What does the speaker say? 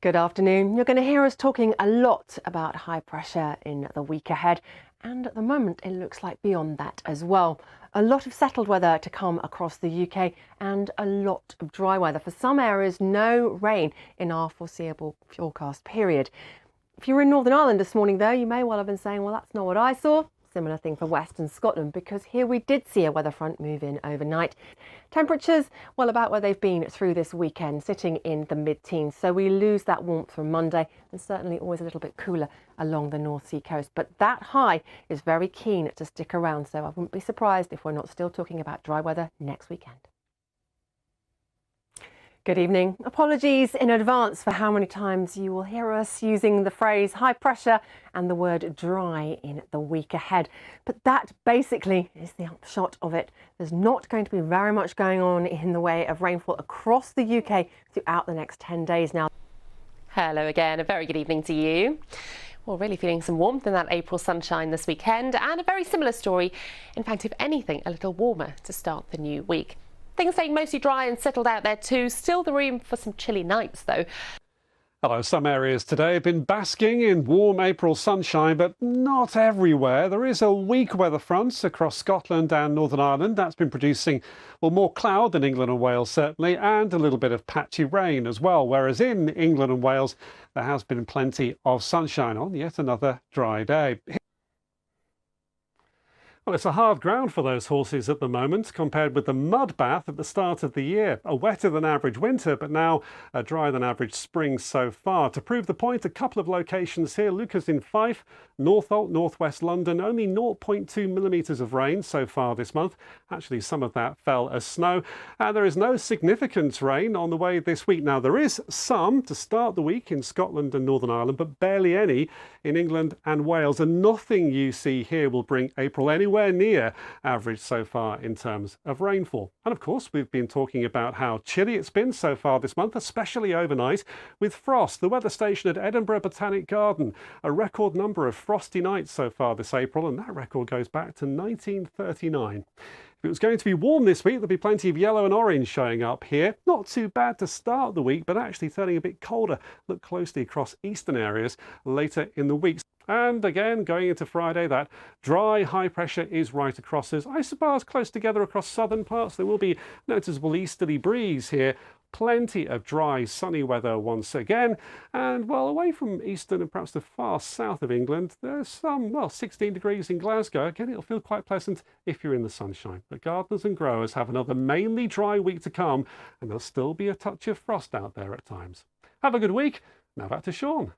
Good afternoon. You're going to hear us talking a lot about high pressure in the week ahead, and at the moment it looks like beyond that as well. A lot of settled weather to come across the UK and a lot of dry weather. For some areas, no rain in our foreseeable forecast period. If you were in Northern Ireland this morning though, you may well have been saying, well, that's not what I saw. Similar thing for Western Scotland, because here we did see a weather front move in overnight. Temperatures, well, about where they've been through this weekend, sitting in the mid-teens. So we lose that warmth from Monday, and certainly always a little bit cooler along the North Sea coast. But that high is very keen to stick around, so I wouldn't be surprised if we're not still talking about dry weather next weekend. Good evening. Apologies in advance for how many times you will hear us using the phrase high pressure and the word dry in the week ahead. But that basically is the upshot of it. There's not going to be very much going on in the way of rainfall across the UK throughout the next 10 days now. Hello again, a very good evening to you. Well, really feeling some warmth in that April sunshine this weekend, and a very similar story. In fact, if anything, a little warmer to start the new week. Things staying mostly dry and settled out there too. Still the room for some chilly nights though. Hello, some areas today have been basking in warm April sunshine, but not everywhere. There is a weak weather front across Scotland and Northern Ireland. That's been producing, well, more cloud than England and Wales certainly, and a little bit of patchy rain as well. Whereas in England and Wales, there has been plenty of sunshine on yet another dry day. Well, it's a hard ground for those horses at the moment, compared with the mud bath at the start of the year. A wetter than average winter, but now a drier than average spring so far. To prove the point, a couple of locations here. Lucas in Fife, Northolt, northwest London, only 0.2 millimetres of rain so far this month. Actually, some of that fell as snow. And there is no significant rain on the way this week. Now, there is some to start the week in Scotland and Northern Ireland, but barely any in England and Wales. And nothing you see here will bring April anywhere near average so far in terms of rainfall. And of course, we've been talking about how chilly it's been so far this month, especially overnight with frost. The weather station at Edinburgh Botanic Garden, a record number of frosty nights so far this April, and that record goes back to 1939. If it was going to be warm this week, there'll be plenty of yellow and orange showing up here. Not too bad to start the week, but actually turning a bit colder. Look closely across eastern areas later in the week. And again, going into Friday, that dry high pressure is right across us. Isobars close together across southern parts. There will be noticeable easterly breeze here. Plenty of dry, sunny weather once again. And, well, away from eastern and perhaps the far south of England, there's some, well, 16 degrees in Glasgow. Again, it'll feel quite pleasant if you're in the sunshine. But gardeners and growers have another mainly dry week to come, and there'll still be a touch of frost out there at times. Have a good week. Now back to Sean.